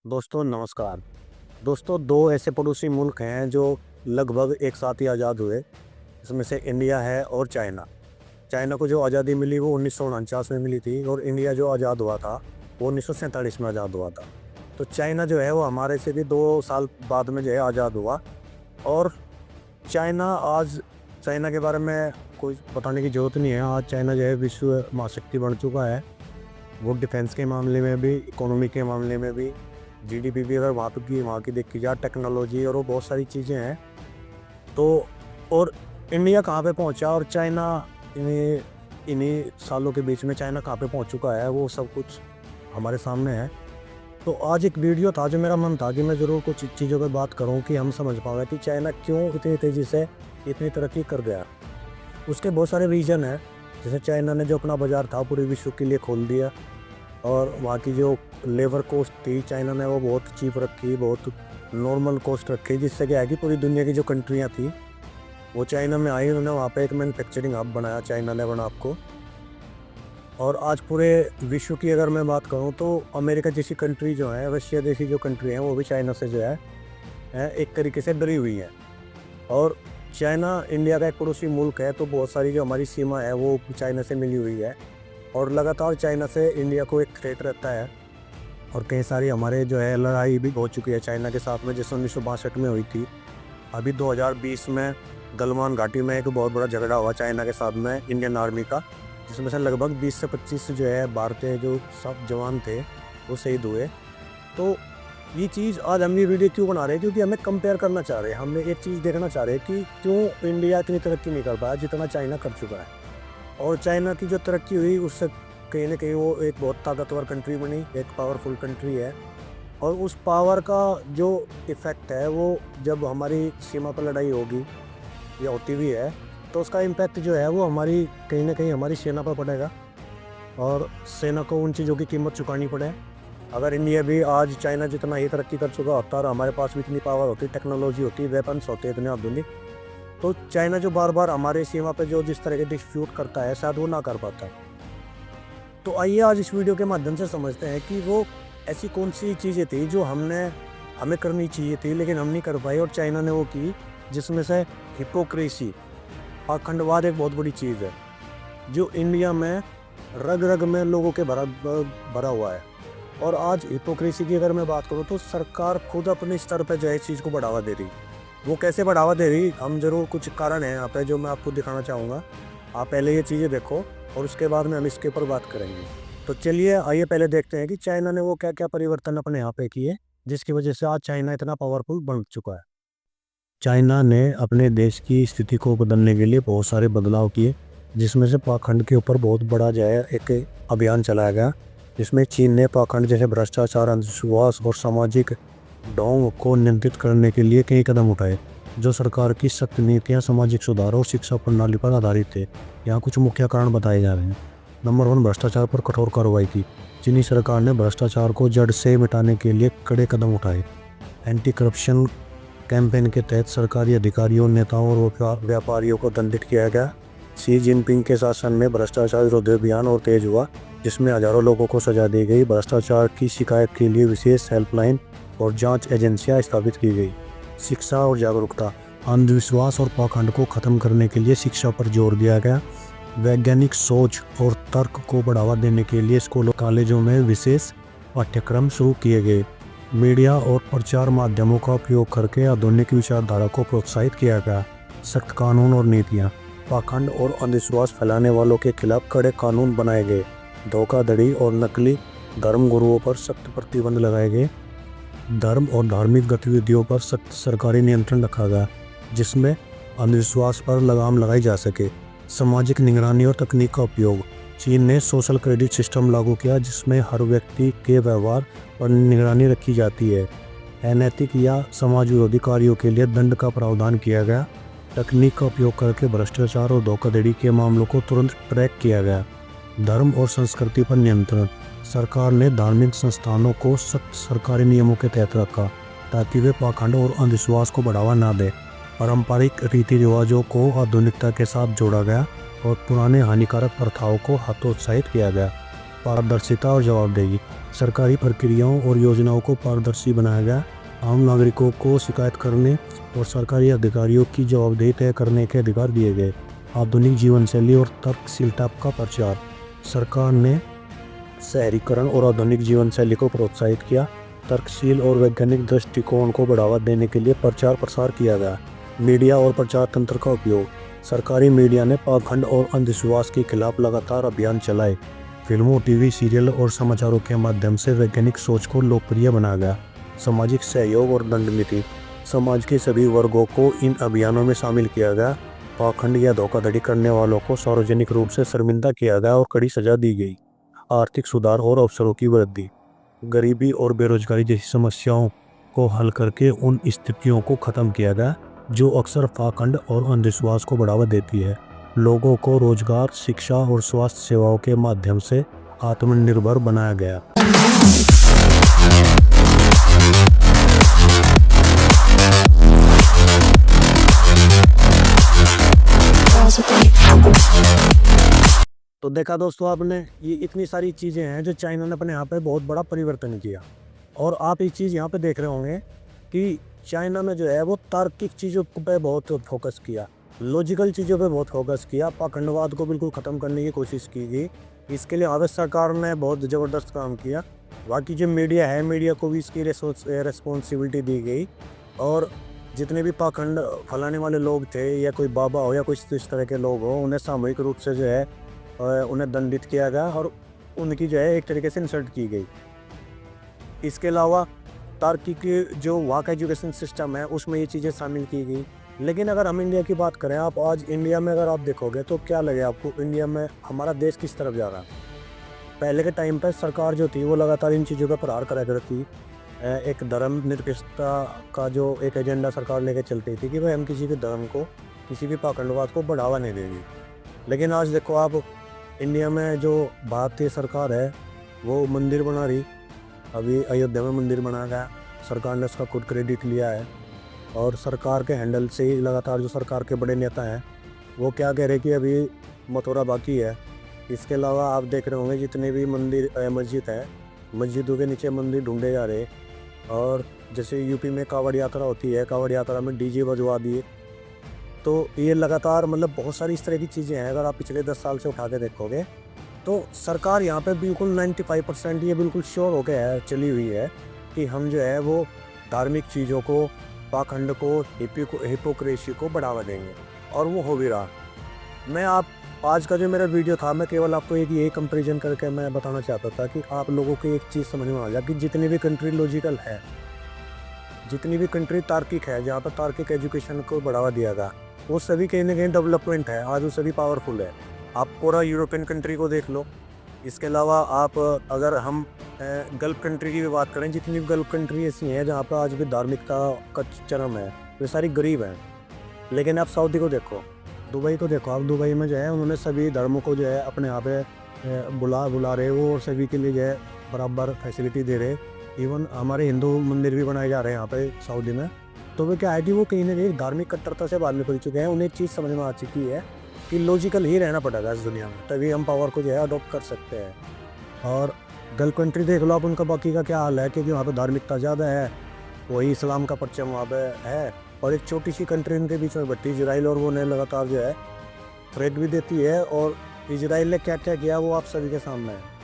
दोस्तों नमस्कार। दोस्तों, दो ऐसे पड़ोसी मुल्क हैं जो लगभग एक साथ ही आज़ाद हुए। इसमें से इंडिया है और चाइना। चाइना को जो आज़ादी मिली वो 1949 में मिली थी और इंडिया जो आज़ाद हुआ था वो 1947 में आज़ाद हुआ था। तो चाइना जो है वो हमारे से भी 2 साल बाद में जो है आज़ाद हुआ। और चाइना आज चाइना के बारे में कोई बताने की ज़रूरत नहीं है। आज चाइना जो है विश्व महाशक्ति बन चुका है। वो डिफेंस के मामले में भी, इकोनॉमी के मामले में भी, जीडीपी भी अगर वहाँ की देखी जाए, टेक्नोलॉजी और वो बहुत सारी चीज़ें हैं। तो और इंडिया कहाँ पे पहुँचा और चाइना इन्हीं इन्हीं सालों के बीच में चाइना कहाँ पे पहुँच चुका है, वो सब कुछ हमारे सामने है। तो आज एक वीडियो था जो मेरा मन था कि मैं ज़रूर कुछ चीज़ों पे बात करूँ कि हम समझ पाएँ कि चाइना क्यों इतनी तेज़ी से इतनी तरक्की कर गया। उसके बहुत सारे रीज़न हैं। जैसे चाइना ने जो अपना बाज़ार था पूरे विश्व के लिए खोल दिया और वहाँ की जो लेबर कॉस्ट थी चाइना ने वो बहुत चीप रखी, बहुत नॉर्मल कॉस्ट रखी, जिससे क्या है कि पूरी दुनिया की जो कंट्रियाँ थी वो चाइना में आई। उन्होंने वहाँ पे एक मैन्युफैक्चरिंग हब बनाया, चाइना ने बना आपको। और आज पूरे विश्व की अगर मैं बात करूँ तो अमेरिका जैसी कंट्री जो है, रशिया जैसी जो कंट्री हैं, वो भी चाइना से जो है एक तरीके से डरी हुई है। और चाइना इंडिया का एक पड़ोसी मुल्क है, तो बहुत सारी जो हमारी सीमा है वो चाइना से मिली हुई है और लगातार चाइना से इंडिया को एक थ्रेट रहता है। और कई सारी हमारे जो है लड़ाई भी हो चुकी है चाइना के साथ में, जैसे 1962 में हुई थी। अभी 2020 में गलवान घाटी में एक बहुत बड़ा झगड़ा हुआ चाइना के साथ में इंडियन आर्मी का, जिसमें से लगभग 20 से 25 जो है भारतीय जो सब जवान थे वो शहीद हुए। तो ये चीज़ आज हम ये वीडियो क्यों बना रहे हैं, क्योंकि हमें कंपेयर करना चाह रहे हैं। हमें एक चीज़ देखना चाह रहे हैं कि क्यों इंडिया इतनी तरक्की नहीं कर पाया जितना चाइना कर चुका है। और चाइना की जो तरक्की हुई उससे कहीं ना कहीं वो एक बहुत ताकतवर कंट्री बनी, एक पावरफुल कंट्री है। और उस पावर का जो इफ़ेक्ट है वो जब हमारी सीमा पर लड़ाई होगी या होती भी है तो उसका इम्पैक्ट जो है वो हमारी कहीं ना कहीं हमारी सेना पर पड़ेगा और सेना को उन चीज़ों की कीमत चुकानी पड़े। अगर इंडिया भी आज चाइना जितना ही तरक्की कर चुका होता और हमारे पास भी इतनी पावर होती, टेक्नोलॉजी होती, वेपन्स होते इतने आधुनिक, तो चाइना जो बार बार हमारे सीमा पे जो जिस तरह के डिस्प्यूट करता है शायद वो ना कर पाता। तो आइए आज इस वीडियो के माध्यम से समझते हैं कि वो ऐसी कौन सी चीज़ें थी जो हमें करनी चाहिए थी लेकिन हम नहीं कर पाए और चाइना ने वो की। जिसमें से हिपोक्रेसी, पाखंडवाद एक बहुत बड़ी चीज़ है जो इंडिया में रग रग में लोगों के भरा हुआ है। और आज हिपोक्रेसी की अगर मैं बात करूँ तो सरकार खुद अपने स्तर पर जो है इस चीज़ को बढ़ावा दे रही। वो कैसे बढ़ावा दे रही, हम ज़रूर कुछ कारण है यहाँ पे जो मैं आपको दिखाना चाहूँगा। आप पहले ये चीज़ें देखो और उसके बाद में हम इसके ऊपर बात करेंगे। तो चलिए आइए पहले देखते हैं कि चाइना ने वो क्या क्या परिवर्तन अपने यहाँ पे किए जिसकी वजह से आज चाइना इतना पावरफुल बन चुका है। चाइना ने अपने देश की स्थिति को बदलने के लिए बहुत सारे बदलाव किए, जिसमें से पाखंड के ऊपर बहुत बड़ा जो है एक अभियान चलाया गया, जिसमें चीन ने पाखंड जैसे भ्रष्टाचार, अंधविश्वास और सामाजिक ढोंग को नियंत्रित करने के लिए कई कदम उठाए। जो सरकार की सख्त नीतियाँ सामाजिक सुधार और शिक्षा प्रणाली पर आधारित थे। यहाँ कुछ मुख्य कारण बताए जा रहे हैं। नंबर 1, भ्रष्टाचार पर कठोर कार्रवाई की। चीनी सरकार ने भ्रष्टाचार को जड़ से मिटाने के लिए कड़े कदम उठाए। एंटी करप्शन कैंपेन के तहत सरकारी अधिकारियों, नेताओं और व्यापारियों को दंडित किया गया। शी जिनपिंग के शासन में भ्रष्टाचार विरोधी अभियान और तेज हुआ, जिसमें हजारों लोगों को सजा दी गई। भ्रष्टाचार की शिकायत के लिए विशेष हेल्पलाइन और जांच एजेंसियां स्थापित की गई। शिक्षा और जागरूकता, अंधविश्वास और पाखंड को खत्म करने के लिए शिक्षा पर जोर दिया गया। वैज्ञानिक सोच और तर्क को बढ़ावा देने के लिए स्कूलों कॉलेजों में विशेष पाठ्यक्रम शुरू किए गए। मीडिया और प्रचार माध्यमों का उपयोग करके आधुनिक विचारधारा को प्रोत्साहित किया गया। सख्त कानून और नीतियाँ, पाखंड और अंधविश्वास फैलाने वालों के खिलाफ कड़े कानून बनाए गए। धोखाधड़ी और नकली धर्म गुरुओं पर सख्त प्रतिबंध लगाए गए। धर्म और धार्मिक गतिविधियों पर सख्त सरकारी नियंत्रण रखा गया, जिसमें अंधविश्वास पर लगाम लगाई जा सके। सामाजिक निगरानी और तकनीक का उपयोग, चीन ने सोशल क्रेडिट सिस्टम लागू किया, जिसमें हर व्यक्ति के व्यवहार पर निगरानी रखी जाती है। अनैतिक या समाज विरोधी कार्यों के लिए दंड का प्रावधान किया गया। तकनीक का उपयोग करके भ्रष्टाचार और धोखाधड़ी के मामलों को तुरंत ट्रैक किया गया। धर्म और संस्कृति पर नियंत्रण, सरकार ने धार्मिक संस्थानों को सख्त सरकारी नियमों के तहत रखा ताकि वे पाखंड और अंधविश्वास को बढ़ावा न दें। पारंपरिक रीति रिवाजों को आधुनिकता के साथ जोड़ा गया और पुराने हानिकारक प्रथाओं को हतोत्साहित किया गया। पारदर्शिता और जवाबदेही, सरकारी प्रक्रियाओं और योजनाओं को पारदर्शी बनाया गया। आम नागरिकों को शिकायत करने और सरकारी अधिकारियों की जवाबदेही तय करने के अधिकार दिए गए। आधुनिक जीवन शैली और तर्कशीलता का प्रचार। सरकार ने शहरीकरण और आधुनिक जीवन शैली को प्रोत्साहित किया। तर्कशील और वैज्ञानिक दृष्टिकोण को बढ़ावा देने के लिए प्रचार प्रसार किया गया। मीडिया और प्रचार तंत्र का उपयोग। सरकारी मीडिया ने पाखंड और अंधविश्वास के खिलाफ लगातार अभियान चलाए। फिल्मों, टीवी सीरियल और समाचारों के माध्यम से वैज्ञानिक सोच को लोकप्रिय बनाया गया। सामाजिक सहयोग और दंड नीति। समाज के सभी वर्गों को इन अभियानों में शामिल किया गया। पाखंड या धोखाधड़ी करने वालों को सार्वजनिक रूप से शर्मिंदा किया गया और कड़ी सजा दी गई। आर्थिक सुधार और अवसरों की वृद्धि। गरीबी और बेरोजगारी जैसी समस्याओं को हल करके उन स्थितियों को खत्म किया गया जो अक्सर पाखंड और अंधविश्वास को बढ़ावा देती है। लोगों को रोजगार, शिक्षा और स्वास्थ्य सेवाओं के माध्यम से आत्मनिर्भर बनाया गया। तो देखा दोस्तों आपने, ये इतनी सारी चीज़ें हैं जो चाइना ने अपने यहाँ पे बहुत बड़ा परिवर्तन किया। और आप एक चीज़ यहाँ पे देख रहे होंगे कि चाइना में जो है वो तार्किक चीज़ों पे बहुत फोकस किया, लॉजिकल चीज़ों पे बहुत फोकस किया। पाखंडवाद को बिल्कुल ख़त्म करने की कोशिश की गई। इसके लिए भारत सरकार ने बहुत ज़बरदस्त काम किया। बाकी जो मीडिया है, मीडिया को भी इसकी रिस्पॉन्सिबिलिटी दी गई। और जितने भी पाखंड फैलाने वाले लोग थे, या कोई बाबा हो या कुछ इस तरह के लोग हो, उन्हें सामूहिक रूप से जो है उन्हें दंडित किया गया और उनकी जो है एक तरीके से इंसल्ट की गई। इसके अलावा तार्किक जो वहाँ का एजुकेशन सिस्टम है उसमें ये चीज़ें शामिल की गई। लेकिन अगर हम इंडिया की बात करें, आप आज इंडिया में अगर आप देखोगे तो क्या लगे आपको, इंडिया में हमारा देश किस तरफ जा रहा है। पहले के टाइम पर सरकार जो थी वो लगातार इन चीज़ों पर प्रहार करा करती। एक धर्मनिरपेक्षता का जो एक एजेंडा सरकार लेके चलती थी कि भाई हम किसी भी धर्म को, किसी भी पाखंडवाद को बढ़ावा नहीं देंगे। लेकिन आज देखो आप, इंडिया में जो भारतीय सरकार है वो मंदिर बना रही। अभी अयोध्या में मंदिर बनाया गया, सरकार ने उसका खुद क्रेडिट लिया है। और सरकार के हैंडल से ही लगातार जो सरकार के बड़े नेता हैं वो क्या कह रहे हैं कि अभी मथुरा बाकी है। इसके अलावा आप देख रहे होंगे जितने भी मंदिर, मस्जिद है, मस्जिदों के नीचे मंदिर ढूंढे जा रहे। और जैसे यूपी में कांवड़ यात्रा होती है, कांवड़ यात्रा में डीजे बजवा दिए। तो ये लगातार मतलब बहुत सारी इस तरह की चीज़ें हैं। अगर आप पिछले 10 साल से उठा के देखोगे तो सरकार यहाँ पे बिल्कुल 95% ये बिल्कुल श्योर हो गया है, चली हुई है कि हम जो है वो धार्मिक चीज़ों को, पाखंड को, हिपोक्रेसी को बढ़ावा देंगे। और वो हो भी रहा। मैं आज का जो मेरा वीडियो था, मैं केवल आपको एक यही कंपैरिजन करके मैं बताना चाहता था कि आप लोगों को एक चीज़ समझ में आ जाए कि जितनी भी कंट्री लॉजिकल है, जितनी भी कंट्री तार्किक है, जहाँ पर तार्किक एजुकेशन को बढ़ावा दिया गया, वो सभी कहीं ना कहीं डेवलपमेंट है। आज वो सभी पावरफुल है। आप पूरा यूरोपियन कंट्री को देख लो। इसके अलावा आप अगर हम गल्फ कंट्री की भी बात करें, जितनी भी गल्फ कंट्री ऐसी हैं जहाँ पर आज भी धार्मिकता का चरम है, वे सारी गरीब हैं। लेकिन आप सऊदी को देखो, दुबई को देखो। आप दुबई में जो है उन्होंने सभी धर्मों को जो है अपने यहाँ पे बुला रहे वो, और सभी के लिए जो है बराबर फैसिलिटी दे रहे। इवन हमारे हिंदू मंदिर भी बनाए जा रहे हैं यहाँ पे सऊदी में। तो वे क्या है कि वो कहीं ना कहीं धार्मिक कट्टरता से बाद में पड़ चुके हैं। उन्हें एक चीज़ समझ में आ चुकी है कि लॉजिकल ही रहना पड़ेगा इस दुनिया में, तभी हम पावर को जो है अडॉप्ट कर सकते हैं। और गल्फ कंट्री देख लो आप, उनका बाकी का क्या हाल है, क्योंकि वहाँ पर धार्मिकता ज़्यादा है, वही इस्लाम का परचम वहाँ पर है। और एक छोटी सी कंट्री उनके बीच में बढ़ती इजराइल, और वो उन्हें लगातार जो है थ्रेट भी देती है। और इजराइल ने क्या क्या किया वो आप सभी के सामने है।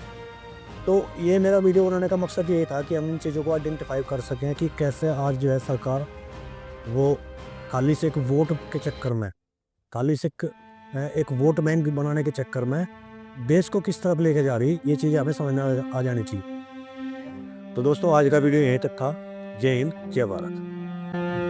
तो ये मेरा वीडियो बनाने का मकसद ये था कि हम इन चीज़ों को आइडेंटिफाई कर सकें कि कैसे आज जो है सरकार वो खाली से एक वोट के चक्कर में, खाली से एक वोट बैंक बनाने के चक्कर में देश को किस तरफ लेके जा रही, ये चीज़ें हमें समझ में आ जानी चाहिए। तो दोस्तों आज का वीडियो यहीं तक था। जय हिंद, जय भारत।